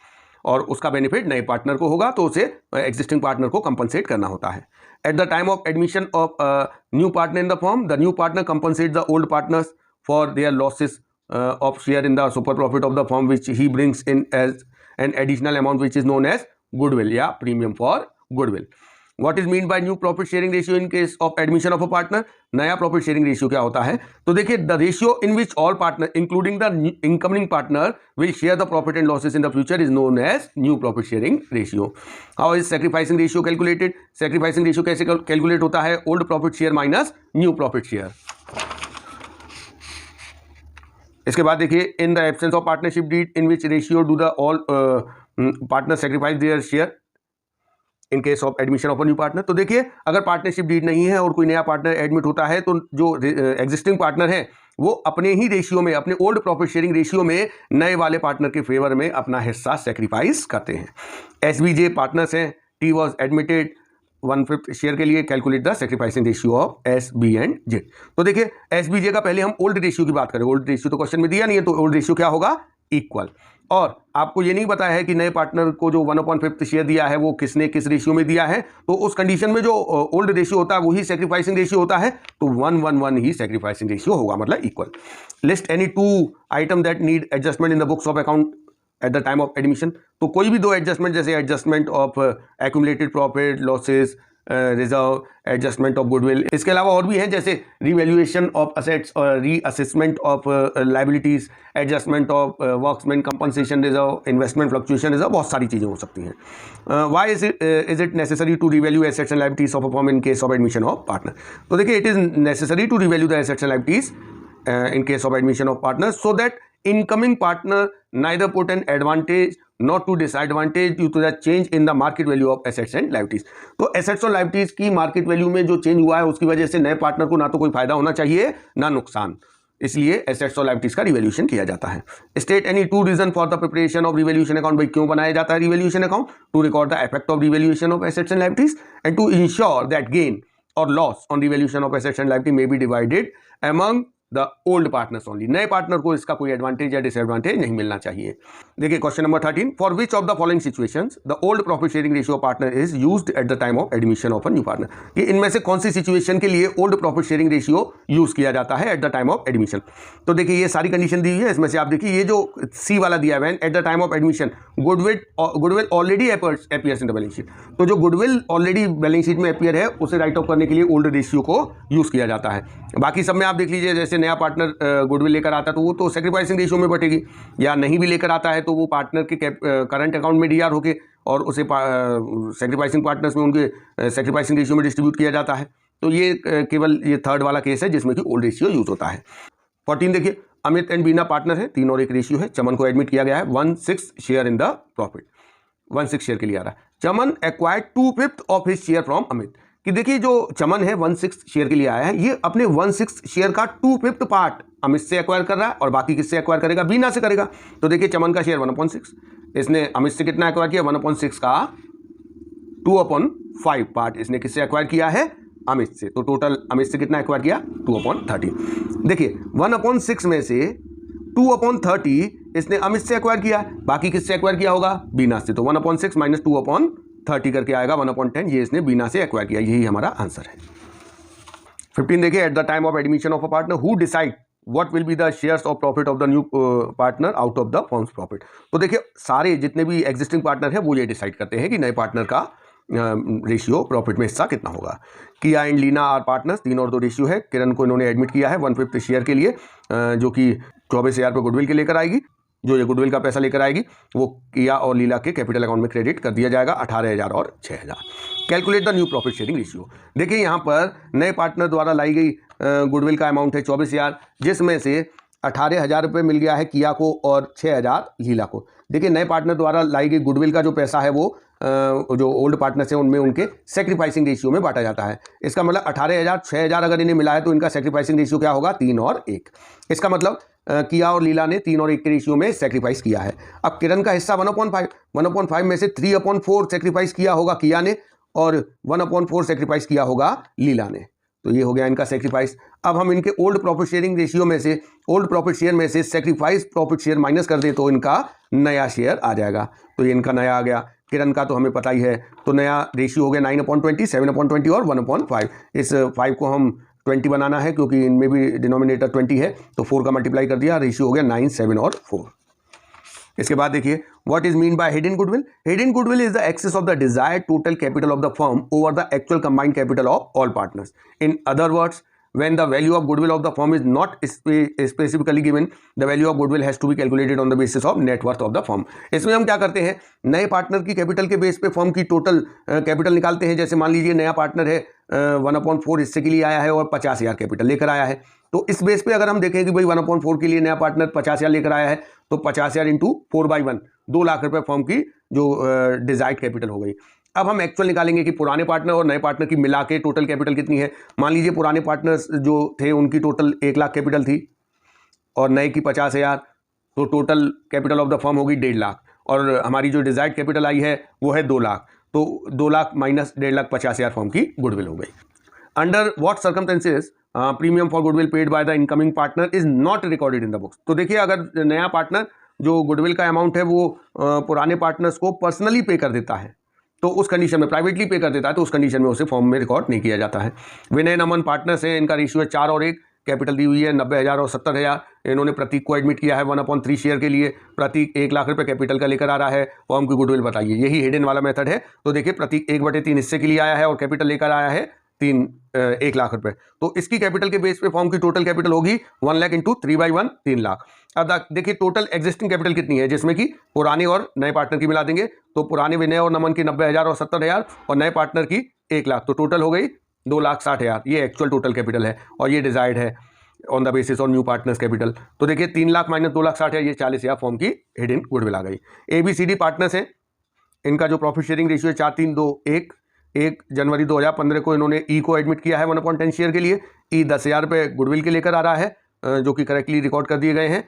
और उसका बेनिफिट नए पार्टनर को होगा, तो उसे एग्जिस्टिंग पार्टनर को कंपनसेट करना होता है। At the time of admission of new partner in the firm, the new partner compensate the old partners for their losses of share in the super profit of the firm which he brings in as an additional amount which is known as goodwill या premium for goodwill. What is mean by new profit sharing ratio in case of admission of a partner? नया profit sharing ratio क्या होता है? तो देखिए the ratio in which all partner including the incoming partner will share the profit and losses in the future is known as new profit sharing ratio. How is sacrificing ratio calculated? Sacrificing ratio कैसे calculate होता है? Old profit share minus new profit share. इसके बाद देखिए in the absence of partnership deed in which ratio do the all partner sacrifice their share in case of admission of a new partner. तो देखिए अगर partnership deed नहीं है और कोई नया पार्टनर एडमिट होता है तो जो एग्जिस्टिंग पार्टनर है वो अपने ही रेशियो में, अपने ओल्ड प्रॉफिट शेयरिंग रेशियो में नए वाले पार्टनर के फेवर में अपना हिस्सा सेक्रीफाइस करते हैं। एसबीजे पार्टनर्स हैं, टी वॉज एडमिटेड 1/5 शेयर के लिए, calculate the sacrificing ratio of S B and J. तो देखिए एसबीजे का पहले हम ओल्ड रेशियो की बात करें। ओल्ड रेशियो तो क्वेश्चन में दिया नहीं है, तो ओल्ड रेशियो क्या होगा? इक्वल। और आपको ये नहीं बताया है कि नए पार्टनर को जो 1/5 शेयर दिया है वो किसने किस रेशियो में दिया है, तो उस कंडीशन में जो ओल्ड रेशियो होता है वही सेक्रीफाइसिंग रेशियो होता है, तो 1:1 ही सेक्रीफाइसिंग रेशियो होगा, मतलब equal. List any 2 item that need adjustment in the books of account at the time of admission. तो कोई भी दो एडजस्टमेंट, जैसे adjustment of accumulated profit, losses, reserve, adjustment of goodwill, इसके अलावा और भी हैं जैसे रिवैल्यूएशन ऑफ असेट्स और reassessment of liabilities, adjustment of workmen compensation reserve, investment fluctuation reserve, बहुत सारी चीज़ें हो सकती हैं। Why is it necessary to revalue assets and liabilities of a firm in case of admission of partner? तो देखिए it is necessary to revalue the assets and liabilities in case of admission of partners so that incoming partner neither put an advantage nor to disadvantage due to the change in the market value of assets and liabilities। तो assets और liabilities की market value में जो change हुआ है उसकी वजह से नए पार्टनर को ना तो कोई फायदा होना चाहिए ना नुकसान, इसलिए एसेट्स और लायबिलिटीज का रिवैल्यूएशन किया जाता है। State any 2 reason for the preparation of revaluation account. भाई क्यों बनाया जाता है revaluation account? To record the effect of revaluation of assets and liabilities and to ensure that gain और loss on revaluation of assets and liability may be divided among the old partners only. नए partner को इसका कोई advantage या disadvantage नहीं मिलना चाहिए। देखिए question number 13, for which of the following situations the old profit sharing ratio partner is used eight the time of admission of a new partner. ये इनमें से कौन सी सिचुएशन के लिए old profit sharing ratio use किया जाता है at the time of admission? तो देखिए ये सारी कंडीशन दी हुई है, इसमें से आप देखिए ये जो सी वाला दिया है, at the time of admission goodwill already appears in the balance sheet. तो जो गुडविल ऑलरेडी बैलेंस शीट में अपीयर है उसे राइट ऑफ करने के लिए ओल्ड रेशियो को यूज किया जाता है। बाकी सब में आप देख लीजिए, जैसे नया पार्टनर गुडविल लेकर आता है तो वो तो सेक्रीफाइसिंग रेशियो में बटेगी, या नहीं भी लेकर आता है तो वो पार्टनर के करंट अकाउंट में डीआर होके और उसे सेक्रीफाइसिंग पार्टनर्स में उनके सेक्रीफाइसिंग रेशियो में डिस्ट्रीब्यूट किया जाता है। तो ये केवल ये थर्ड वाला केस है जिसमें कि ओल्ड रेशियो यूज होता है। 14 देखिए, अमित एंड बीना पार्टनर है, 3 और 1 रेशियो है। चमन को एडमिट किया गया है 1/6 share in the profit, 1/6 share के लिए आ रहा है। Chaman acquired 2/5 of his share from Amit. कि देखिए जो चमन है 1/6 शेयर के लिए आया है, ये अपने 1/6 शेयर का 2/5 पार्ट अमित से एक्वायर कर रहा है और बाकी किससे एक्वायर करेगा? बीना से करेगा। तो देखिए चमन का शेयर 1/6, इसने अमित से कितना एक्वायर किया? 1/6 का 2/5 पार्ट इसने किससे एक्वायर किया है? अमित से। तो टोटल अमित से कितना एक्वायर किया? 2/30। देखिए 1/6 में से 2/30 इसने अमित से एक्वायर किया, बाकी किससे एक्वायर किया होगा? बीना से। तो 1/6 माइनस 2/30 करके आएगा 1/10, ये इसने बीना से एक्वायर किया, यही हमारा आंसर है। 15 देखिए, eight the time of admission of a partner who decide what will be the shares of profit of the new partner out of the firms profit. तो देखिए सारे जितने भी एग्जिस्टिंग पार्टनर है वो ये डिसाइड करते हैं कि नए पार्टनर का रेशियो प्रॉफिट में हिस्सा कितना होगा। किया एंड लीना आर पार्टनर्स, 3 और 2 रेशियो है। किरण को इन्होंने एडमिट किया है 1/5 शेयर के लिए, जो कि 24,000 रुपये गुडविल के लेकर आएगी। जो ये गुडविल का पैसा लेकर आएगी वो किया और लीला के कैपिटल अकाउंट में क्रेडिट कर दिया जाएगा 18,000 और 6,000। Calculate the new profit sharing ratio. देखिए यहाँ पर नए पार्टनर द्वारा लाई गई गुडविल का अमाउंट है 24,000, जिसमें से 18,000 रुपये मिल गया है किया को और 6,000 लीला को। देखिए नए पार्टनर द्वारा लाई गई गुडविल का जो पैसा है वो जो ओल्ड पार्टनर्स हैं उनमें उनके सेक्रीफाइसिंग रेशियो में बांटा जाता है। इसका मतलब 18,000 6,000 अगर इन्हें मिला है तो इनका सेक्रीफाइसिंग रेशियो क्या होगा 3 और 1। इसका मतलब किया और लीला ने 3 और 1 के रेशियो में सेक्रीफाइस किया है। अब किरण का हिस्सा 1/5 में से 3/4 सेक्रीफाइस किया होगा किया ने और 1/4 सेक्रीफाइस किया होगा लीला ने। तो ये हो गया इनका सेक्रीफाइस। अब हम इनके ओल्ड प्रॉफिट शेयरिंग रेशियो में से ओल्ड प्रॉफिट शेयर में से सेक्रीफाइस प्रॉफिट शेयर माइनस कर दे तो इनका नया शेयर आ जाएगा। तो ये इनका नया आ गया। किरण का तो हमें पता ही है, तो नया रेशियो हो गया 9/20, 7/20 और 1/5। इस 5 को हम 20 बनाना है क्योंकि इनमें भी डिनोमिनेटर 20 है, तो 4 का मल्टीप्लाई कर दिया, रेशियो हो गया 9, 7 और 4। इसके बाद देखिए what is mean by hidden goodwill. Hidden goodwill is the excess of the desired total capital of the firm over the actual combined capital of all partners. In other words, when the value of goodwill of the firm is not specifically given, the value of goodwill has to be calculated on the basis of net worth of the firm। इसमें हम क्या करते हैं, नए partner की capital के base पे firm की टोटल कैपिटल निकालते हैं। जैसे मान लीजिए नया पार्टनर है 1/4 हिस्से के लिए आया है और 50,000 कैपिटल लेकर आया है, तो इस बेस पे अगर हम देखें कि भाई 1/4 के लिए नया पार्टनर 50,000 लेकर आया है तो 50,000 इंटू 4/1 2 लाख रुपए फर्म की जो डिजायर्ड कैपिटल हो गई। अब हम एक्चुअल निकालेंगे कि पुराने पार्टनर और नए पार्टनर की मिला के टोटल कैपिटल कितनी है। मान लीजिए पुराने पार्टनर्स जो थे उनकी टोटल 1 लाख कैपिटल थी और नए की 50,000, तो total capital of the firm होगी 1.5 लाख और हमारी जो डिजायर्ड कैपिटल आई है वो है 2 लाख, तो 2 लाख माइनस 1.5 लाख 50,000 फर्म की गुडविल हो गई। Under what circumstances premium for goodwill paid by the incoming partner is not recorded in the books. तो देखिए अगर नया पार्टनर जो गुडविल का अमाउंट है वो पुराने पार्टनर्स को पर्सनली पे कर देता है, तो उस कंडीशन में प्राइवेटली पे कर देता है तो उस कंडीशन में उसे फॉर्म में रिकॉर्ड नहीं किया जाता है। विनय नमन पार्टनर्स है, इनका रेशियो है 4 और 1, कैपिटल दी हुई है 90,000 और 70,000। इन्होंने प्रतीक को एडमिट किया है 1/3 शेयर के लिए। प्रतीक 1 लाख रुपए कैपिटल का लेकर आ रहा है, फॉर्म की गुडविल बताइए। यही हिडन वाला मेथड है। तो देखिए प्रतीक 1/3 हिस्से के लिए आया है और कैपिटल लेकर आया है 1 लाख रुपए, तो इसकी कैपिटल के बेस पे फॉर्म की टोटल कैपिटल होगी 1 लाख इंटू 3/1 3 लाख। अब देखिए टोटल एग्जिस्टिंग कैपिटल कितनी है, जिसमें कि पुराने और नए पार्टनर की मिला देंगे, तो पुराने विनय और नमन की 90,000 और 70,000 और नए पार्टनर की 1 लाख, तो टोटल हो गई 2,60,000। ये एक्चुअल टोटल कैपिटल है और ये डिजायर्ड है on the basis on new partners capital. तो देखिए 3 लाख माइनस 2,60,000, ये 40,000 फॉर्म की हिडन गुडविल आ गई। ABCD पार्टनर्स हैं, इनका जो प्रॉफिट शेयरिंग रेशियो है 4, 3, 2, 1 जनवरी 2015 को इन्होंने ई को एडमिट किया है 1/10 शेयर के लिए। ई 10,000 रुपये गुडविल के लेकर आ रहा है, जो कि करेक्टली रिकॉर्ड कर दिए गए हैं।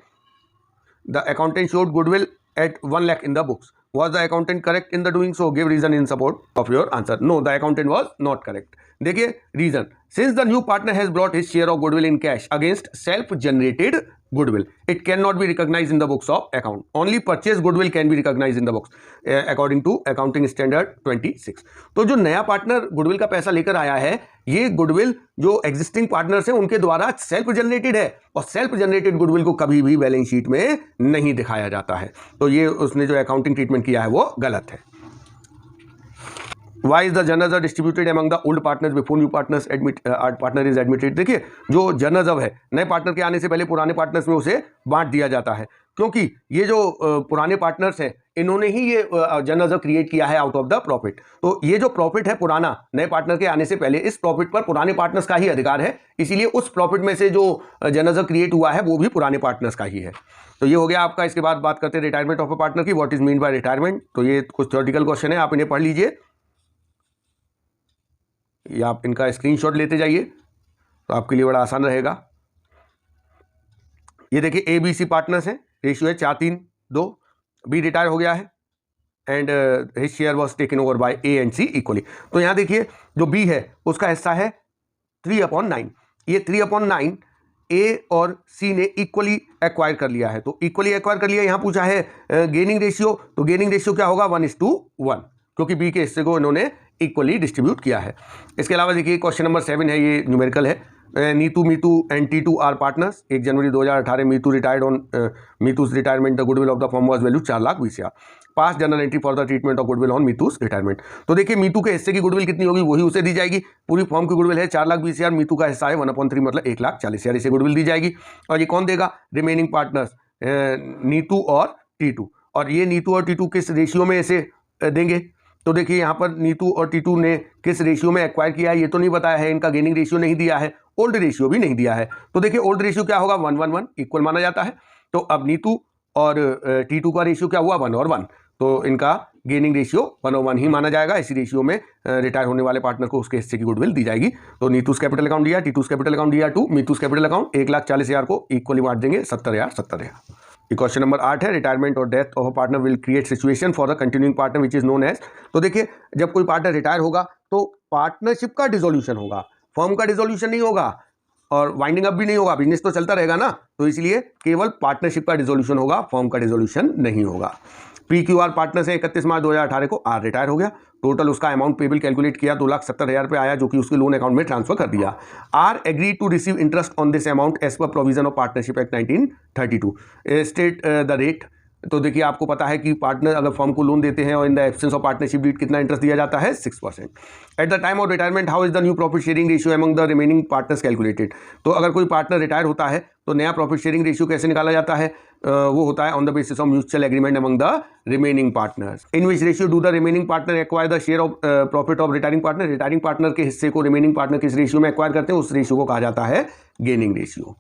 The accountant showed goodwill at 1 lakh in the books. Was the accountant correct in the doing so? Give reason in support of your answer. No, the accountant was not correct. देखिए reason, since the new partner has brought his share of goodwill in cash against self-generated goodwill, it cannot be recognized in the books of account. Only purchase goodwill can be recognized in the books, according to accounting standard 26. तो जो नया partner goodwill का पैसा लेकर आया है, ये goodwill जो एग्जिस्टिंग पार्टनर्स हैं उनके द्वारा सेल्फ जनरेटेड है और सेल्फ जनरेटेड गुडविल को कभी भी बैलेंस शीट में नहीं दिखाया जाता है। तो ये उसने जो अकाउंटिंग ट्रीटमेंट किया है वो गलत है। Why is the journals are distributed among the old partners before new partner is admitted? देखिए जो जर्नल है नए पार्टनर के आने से पहले पुराने पार्टनर्स में उसे बांट दिया जाता है, क्योंकि ये जो पुराने पार्टनर्स हैं इन्होंने ही ये जर्नल क्रिएट किया है आउट ऑफ द प्रॉफिट। तो ये जो प्रॉफिट है पुराना नए पार्टनर के आने से पहले, इस प्रॉफिट पर पुराने पार्टनर्स का ही अधिकार है, इसीलिए उस प्रॉफिट में से जो जर्नल क्रिएट हुआ है वो भी पुराने पार्टनर्स का ही है। तो ये हो गया आपका। इसके बाद बात करते हैं रिटायरमेंट ऑफ ए पार्टनर की। What is mean bye retirement? तो ये कुछ थ्योरेटिकल क्वेश्चन है, आप इन्हें पढ़ लीजिए या आप इनका स्क्रीनशॉट लेते जाइए तो आपके लिए बड़ा आसान रहेगा। ये देखिए ABC पार्टनर्स हैं, रेशियो है 4, 3, 2। B रिटायर हो गया है and his share was taken over by A and C equally. तो यहाँ देखिए जो B है उसका हिस्सा है 3/9। ये 3/9 A और C ने इक्वली एक्वायर कर लिया है। तो इक्वली एक्वायर कर लिया, यहाँ पूछा है गेनिंग रेशियो, तो गेनिंग रेशियो क्या होगा 1:1, क्योंकि B के हिस्से को इन्होंने इक्वली डिस्ट्रीब्यूट किया है। इसके अलावा देखिए क्वेश्चन नंबर 7 है, ये न्यूमेरिकल है। Neetu, Meetu and T2 are partners. 1 January 2018 Meetu retired on Meetu's retirement the goodwill of the firm was value 4,20,000। Pass journal entry for the treatment of goodwill on Meetu's retirement. तो देखिए मीतू के हिस्से की गुडविल कितनी होगी वही उसे दी जाएगी। पूरी फर्म की गुडविल है 4,20,000, मीतू का हिस्सा है 1/3 मतलब 1,40,000 इसे गुडविल दी जाएगी। और ये कौन देगा? रिमेनिंग पार्टनर्स नीतू और टीटू। और ये नीतू और टीटू किस रेशियो में ऐसे देंगे? तो देखिए यहाँ पर नीतू और टीटू ने किस रेशियो में एक्वायर किया है ये तो नहीं बताया है, इनका गेनिंग रेशियो नहीं दिया है, ओल्ड रेशियो भी नहीं दिया है। तो देखिए ओल्ड रेशियो क्या होगा, 1:1:1 इक्वल माना जाता है। तो अब नीतू और टीटू का रेशियो क्या हुआ, 1:1, तो इनका गेनिंग रेशियो 1:1 ही माना जाएगा। इसी रेशियो में रिटायर होने वाले पार्टनर को उसके हिस्से की गुडविल दी जाएगी। तो नीतूस कैपिटल अकाउंट दिया, टीटूस कैपिटल अकाउंट दिया 2, मीतूस कैपिटल अकाउंट 1,40,000 को इक्वली बांट देंगे 70,000। क्वेश्चन नंबर 8 है, रिटायरमेंट और death of a partner will create situation for the continuing partner which is known as. तो देखिए जब कोई पार्टनर रिटायर होगा तो पार्टनरशिप का डिसोल्यूशन होगा, फर्म का डिसोल्यूशन नहीं होगा और वाइंडिंग अप भी नहीं होगा, बिजनेस तो चलता रहेगा ना, तो इसलिए केवल पार्टनरशिप का डिसोल्यूशन होगा, फर्म का डिसोल्यूशन नहीं होगा। PQR पार्टनर से 31 मार्च 2018 को आर रिटायर हो गया। टोटल उसका अमाउंट पेबल कैलकुलेट किया 2,70,000 रुपये आया, जो कि उसके लोन अकाउंट में ट्रांसफर कर दिया। Are agree to receive interest on this amount as per provision of partnership act 1932। State the rate. तो देखिए आपको पता है कि पार्टनर अगर फर्म को लोन देते हैं और in the absence of partnership deed कितना इंटरेस्ट दिया जाता है, 6%। At the time of retirement how is the new profit sharing ratio among the remaining partners calculated. तो अगर कोई पार्टनर रिटायर होता है तो नया प्रॉफिट शेयरिंग रेशियो कैसे निकाला जाता है, वो होता है on the basis of mutual agreement among the remaining partners. In which ratio do the remaining partner acquire the share of profit of retiring partner. Retiring partner के हिस्से को रिमेनिंग पार्टनर किस रेशियो में एक्वायर करते हैं, उस ratio को कहा जाता है gaining ratio.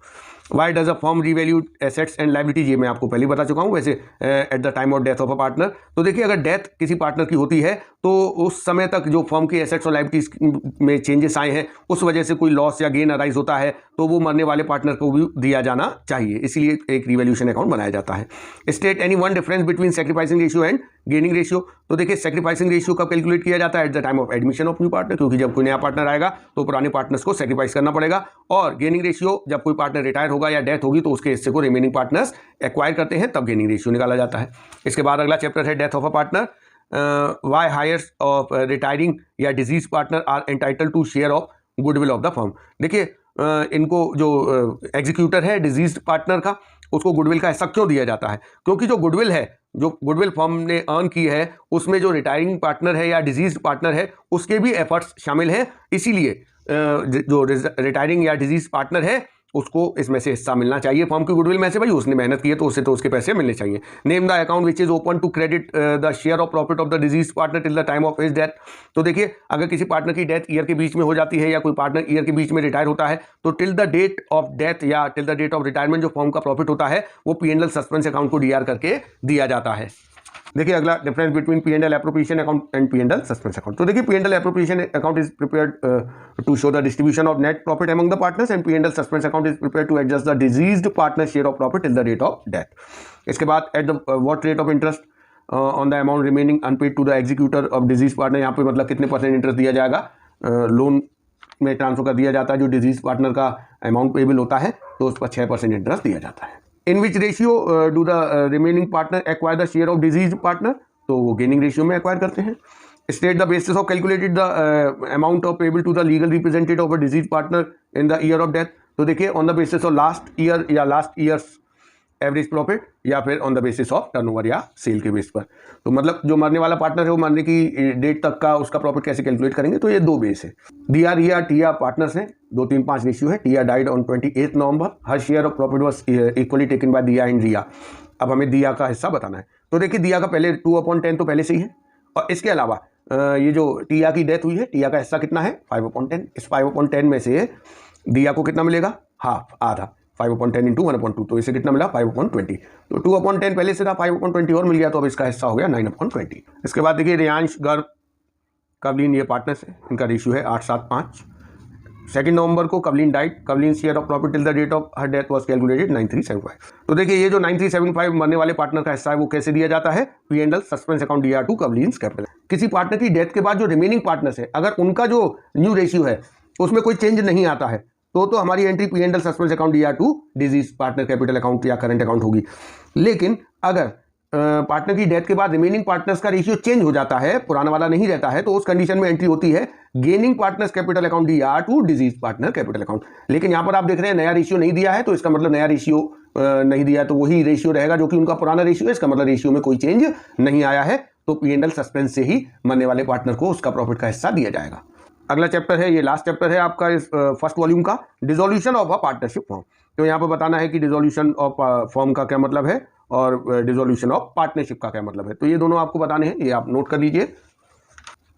Why does a firm revalue assets and liabilities, ये मैं आपको पहले बता चुका हूँ वैसे eight the time of death of a partner. तो देखिए अगर डेथ किसी पार्टनर की होती है तो उस समय तक जो फर्म के एसेट्स और लाइबिलिटीज में चेंजेस आए हैं उस वजह से कोई लॉस या गेन अराइज होता है तो वो मरने वाले पार्टनर को भी दिया जाना चाहिए, इसीलिए एक रिवैल्यूएशन अकाउंट बनाया जाता है। State any one difference between sacrificing ratio and gaining ratio. तो देखिए सैक्रिफाइसिंग रेशियो कब कैलकुलेट किया जाता है, at the time of admission of new partner, क्योंकि जब कोई नया पार्टनर आएगा तो पुराने पार्टनर्स को सैक्रिफाइस करना पड़ेगा। और गेनिंग रेशियो जब कोई पार्टनर रिटायर होगा या डेथ होगी तो उसके हिस्से को रिमेनिंग पार्टनर्स एक्वायर करते हैं, तब गेनिंग रेशियो निकाला जाता है। इसके बाद अगला चैप्टर है death of a partner. Why heirs of retiring या deceased partner are entitle to share of goodwill of the firm. देखिए इनको जो एग्जीक्यूटर है डिजीज पार्टनर का, उसको गुडविल का हिस्सा क्यों दिया जाता है, क्योंकि जो गुडविल है, जो गुडविल फर्म ने अर्न की है उसमें जो रिटायरिंग पार्टनर है या डिजीज पार्टनर है उसके भी एफर्ट्स शामिल हैं, इसीलिए जो रिटायरिंग या डिजीज पार्टनर है उसको इसमें से हिस्सा मिलना चाहिए फर्म की गुडविल में से। भाई उसने मेहनत की है तो उससे तो उसके पैसे मिलने चाहिए। Name the account which is open to credit the share of profit of the deceased partner till the time of his death. तो देखिए अगर किसी पार्टनर की डेथ ईयर के बीच में हो जाती है या कोई पार्टनर ईयर के बीच में रिटायर होता है तो till the date of death या till the date of retirement जो फर्म का प्रॉफिट होता है वो P&L सस्पेंस अकाउंट को DR करके दिया जाता है। देखिए अगला difference between P&L appropriation account and P&L suspense account. तो देखिए P&L appropriation account is prepared to show the distribution of net profit among the partners and P&L suspense account is prepared to adjust the deceased partner share of profit till the date of death. इसके बाद at the what rate of interest on the amount remaining unpaid to the executor of deceased partner. यहाँ पे मतलब कितने % interest दिया जाएगा, loan में transfer कर दिया जाता है जो डिजीज पार्टनर का अमाउंट पेबल होता है तो उस पर 6% इंटरेस्ट दिया जाता है। In which ratio do the remaining partner acquire the share of deceased partner, तो वो गेनिंग रेशियो में एक्वायर करते हैं। State the basis of calculated the amount of payable to the legal representative of a deceased partner in the year of death. तो देखिए on the basis of last year या last years average profit या फिर on the basis of turnover या sale के base पर। तो मतलब जो मरने वाला पार्टनर है वो मरने की डेट तक का उसका प्रॉफिट कैसे कैलकुलेट करेंगे, तो ये 2 बेस है। DR या TR पार्टनर्स हैं, 2 3 5 रेशियो है। TR died on 28 November, her share of profit was equally taken by दिया एंड रिया। अब हमें दिया का हिस्सा बताना है। तो देखिए दिया का पहले 2/10 तो पहले से ही है, और इसके अलावा ये जो टिया की डेथ हुई है, टिया का हिस्सा कितना है 5/10। इस 5/10 में से दिया को कितना मिलेगा, हाफ, आधा। 5/10 इंटू 1/2, तो इसे कितना मिला 5/20। तो 2/10 पहले से था, 5/20 और मिल गया, तो अब इसका हिस्सा हो गया 9/20। इसके बाद देखिए रियांश, गर्ग, कवलीन, ये पार्टनर्स है, इनका रेशियो है 8-7-5। 2 नवंबर को Kavleen died, Kavleen share of profit till the date of her death was calculated 9375। तो देखिए ये जो 9375 मरने वाले पार्टनर का हिस्सा है वो कैसे दिया जाता है, P&L suspense account DR to Kavleen's capital. किसी पार्टनर की डेथ के बाद जो रिमेनिंग पार्टनर्स है अगर उनका जो न्यू रेशियो है उसमें कोई चेंज नहीं आता है तो हमारी entry P&L suspense account DR to deceased partner capital account या करंट अकाउंट होगी। लेकिन अगर पार्टनर की डेथ के बाद रिमेनिंग पार्टनर्स का रेशियो चेंज हो जाता है, पुराना वाला नहीं रहता है, तो उस कंडीशन में एंट्री होती है gaining partners capital account DR to deceased partner capital account. लेकिन यहां पर आप देख रहे हैं नया रेशियो नहीं दिया है, तो इसका मतलब नया रेशियो नहीं दिया है तो वही रेशियो रहेगा जो कि उनका पुराना रेशियो है। इसका मतलब रेशियो में कोई चेंज नहीं आया है, तो P&L सस्पेंस से ही मरने वाले पार्टनर को उसका प्रॉफिट का हिस्सा दिया जाएगा। अगला चैप्टर है, ये लास्ट चैप्टर है आपका इस फर्स्ट वॉल्यूम का, dissolution of a partnership form. तो यहाँ पर बताना है कि डिसोल्यूशन ऑफ फर्म का क्या मतलब है और डिसोल्यूशन ऑफ पार्टनरशिप का क्या मतलब है। तो ये दोनों आपको बताने हैं, ये आप नोट कर लीजिए।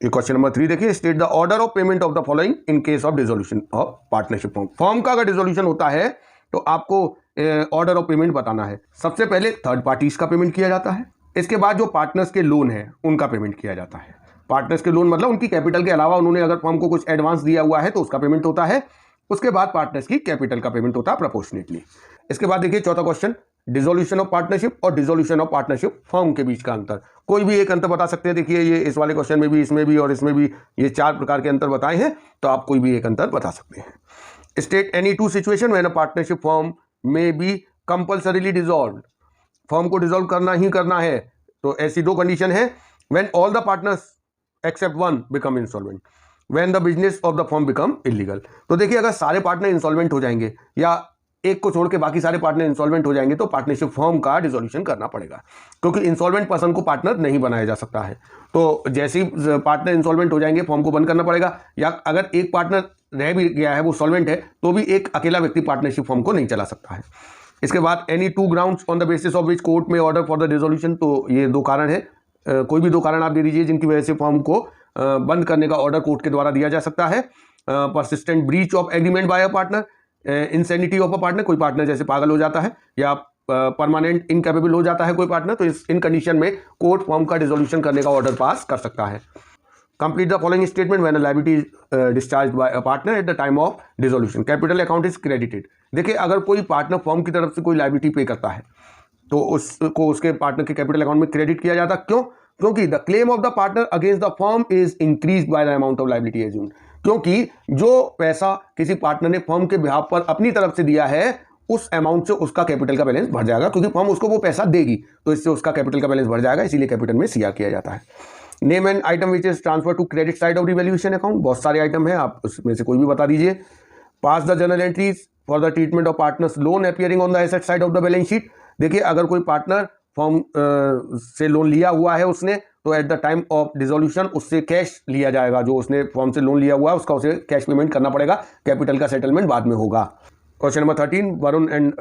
ये क्वेश्चन नंबर 3 देखिए, state the order of payment of the following in case of dissolution of partnership firm. Firm का अगर डिसोल्यूशन होता है तो आपको ऑर्डर ऑफ पेमेंट बताना है। सबसे पहले थर्ड पार्टीज का पेमेंट किया जाता है, इसके बाद जो पार्टनर्स के लोन है उनका पेमेंट किया जाता है। पार्टनर्स के लोन मतलब उनकी कैपिटल के अलावा उन्होंने अगर फर्म को कुछ एडवांस दिया हुआ है तो उसका पेमेंट होता है। उसके बाद पार्टनर्स की कैपिटल का पेमेंट होता है प्रोपोर्शनेटली। इसके बाद देखिए चौथा क्वेश्चन, डिसोल्यूशन ऑफ पार्टनरशिप और डिसोल्यूशन ऑफ पार्टनरशिप फर्म के बीच का अंतर। कोई भी एक अंतर बता सकते हैं। देखिए ये इस वाले क्वेश्चन में भी, इसमें भी और इसमें भी ये 4 प्रकार के अंतर बताए हैं, तो आप कोई भी एक अंतर बता सकते हैं। State any 2 situation when a partnership firm में बी कंपल्सरीली डिसॉल्व्ड। फर्म को डिसॉल्व करना ही करना है, तो ऐसी 2 कंडीशन है। When all the partners except one become insolvent, when the business of the firm become illegal. तो देखिए अगर सारे पार्टनर इंसॉल्वेंट हो जाएंगे या एक को छोड़ के बाकी सारे पार्टनर इंसॉल्वेंट हो जाएंगे तो पार्टनरशिप फर्म का डिसोल्यूशन करना पड़ेगा, क्योंकि इंसॉल्वेंट पर्सन को पार्टनर नहीं बनाया जा सकता है। तो जैसे ही पार्टनर इंसॉल्वेंट हो जाएंगे फर्म को बंद करना पड़ेगा, या अगर एक पार्टनर रह भी गया है वो सॉल्वेंट है तो भी एक अकेला व्यक्ति पार्टनरशिप फर्म को नहीं चला सकता है। इसके बाद any 2 grounds on the basis of which court में ऑर्डर फॉर द डिसोल्यूशन। तो ये 2 कारण है, कोई भी 2 कारण आप दे दीजिए जिनकी वजह से फर्म को बंद करने का ऑर्डर कोर्ट के द्वारा दिया जा सकता है। Persistent breach of agreement by a partner, insanity of a partner, कोई पार्टनर जैसे पागल हो जाता है या परमानेंट इनकैपेबल हो जाता है कोई पार्टनर, तो इन कंडीशन में कोर्ट फर्म का डिसोल्यूशन करने का ऑर्डर पास कर सकता है। Complete the following statement when a liability is discharged by a partner at the time of dissolution. Capital account is credited. देखिए अगर कोई पार्टनर फर्म की तरफ से कोई लायबिलिटी पे करता है तो उसको उसके पार्टनर के कैपिटल अकाउंट में क्रेडिट किया जाता। क्यों? क्योंकि the claim of the partner against the firm is increased by the amount of liability assumed. क्योंकि जो पैसा किसी पार्टनर ने फर्म के बिहाफ पर अपनी तरफ से दिया है उस अमाउंट से उसका कैपिटल का बैलेंस बढ़ जाएगा, क्योंकि फर्म उसको वो पैसा देगी तो इससे उसका कैपिटल का बैलेंस बढ़ जाएगा, इसीलिए कैपिटल में सीआर किया जाता है। Name and item which is transfer to credit side of revaluation account. बहुत सारे आइटम है, आप उसमें से कोई भी बता दीजिए। Pass the journal entries for the treatment of partners loan appearing on the asset side of the balance sheet. देखिए अगर कोई पार्टनर फर्म से लोन लिया हुआ है उसने, तो eight the time of dissolution उससे कैश लिया जाएगा। जो उसने फर्म से लोन लिया हुआ है उसका उसे कैश पेमेंट करना पड़ेगा, कैपिटल का सेटलमेंट बाद में होगा। Question number 13, Varun and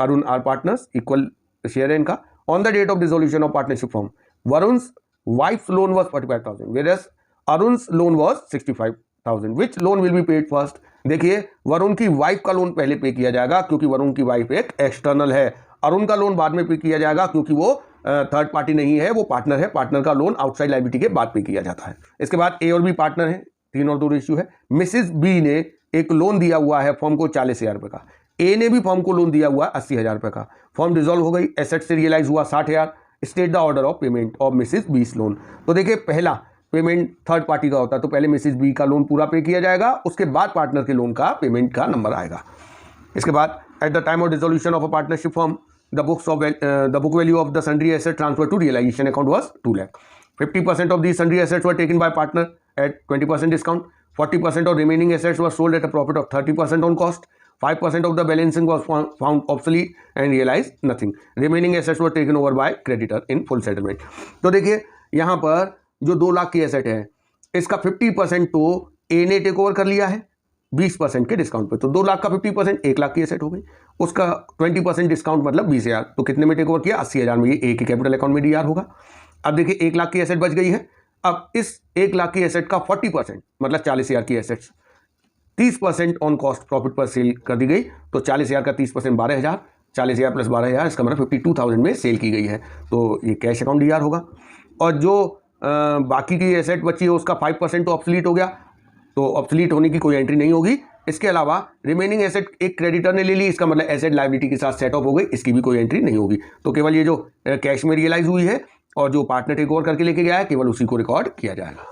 Arun are partners, equal share है इनका। On the date of dissolution of partnership firm, Varun's wife's loan was 45,000 whereas Arun's loan was 65,000. which loan will be paid first? देखिए वरुण की वाइफ का loan पहले पे किया जाएगा क्योंकि वरुण की वाइफ एक एक्सटर्नल है। अरुण का लोन बाद में पे किया जाएगा क्योंकि वो थर्ड पार्टी नहीं है, वो पार्टनर है। पार्टनर का लोन आउटसाइड लायबिलिटी के बाद पे किया जाता है। इसके बाद ए और बी पार्टनर है, 3 और 2 रेशियो है। मिसेस बी ने एक लोन दिया हुआ है फर्म को 40,000 रुपये का, ए ने भी फर्म को लोन दिया हुआ है 80,000 रुपये का। फर्म डिसॉल्व हो गई, एसेट से रियलाइज हुआ 60,000। State the order of payment of Mrs बीस लोन। तो देखिए पहला पेमेंट थर्ड पार्टी का होता है, तो पहले मिसेस बी का लोन पूरा पे किया जाएगा, उसके बाद पार्टनर के लोन का पेमेंट का नंबर आएगा। इसके बाद at the time of dissolution of a partnership firm the book value of the sundry asset transfer to realization account was 2 lakh. 50% of the sundry assets were taken by partner at 20% discount. 40% of remaining assets were sold at a profit of 30% on cost. 5% of the balancing was found obsolete and realized nothing. Remaining assets were taken over by creditor in full settlement. तो देखिए यहाँ पर जो 2 लाख की asset है इसका 50% तो ए ने टेक ओवर कर लिया है 20% के डिस्काउंट पे, तो 2 लाख का 50% 1 लाख की एसेट हो गई। उसका 20% डिस्काउंट मतलब 20,000, तो कितने में टेक ओवर किया? 80,000 में। ये ए के कैपिटल अकाउंट में डीआर होगा। अब देखिए 1 लाख की एसेट बच गई है। अब इस 1 लाख की एसेट का 40% मतलब 40,000 की एसेट्स 30% ऑन कॉस्ट प्रॉफिट पर सेल कर दी गई, तो 40,000 का 30% 12,000, 40,000 प्लस 12,000 इसका मतलब 52,000 में सेल की गई है, तो ये कैश अकाउंट डीआर होगा। और जो बाकी की एसेट बची है उसका 5% तो ऑब्सलीट हो गया, तो ऑब्सलीट होने की कोई एंट्री नहीं होगी। इसके अलावा रिमेनिंग एसेट एक क्रेडिटर ने ले ली, इसका मतलब एसेट लायबिलिटी के साथ सेट ऑफ हो गई, इसकी भी कोई एंट्री नहीं होगी। तो केवल ये जो कैश में रियलाइज हुई है और जो पार्टनर टेक ओवर करके लेके गया है केवल उसी को रिकॉर्ड किया जाएगा।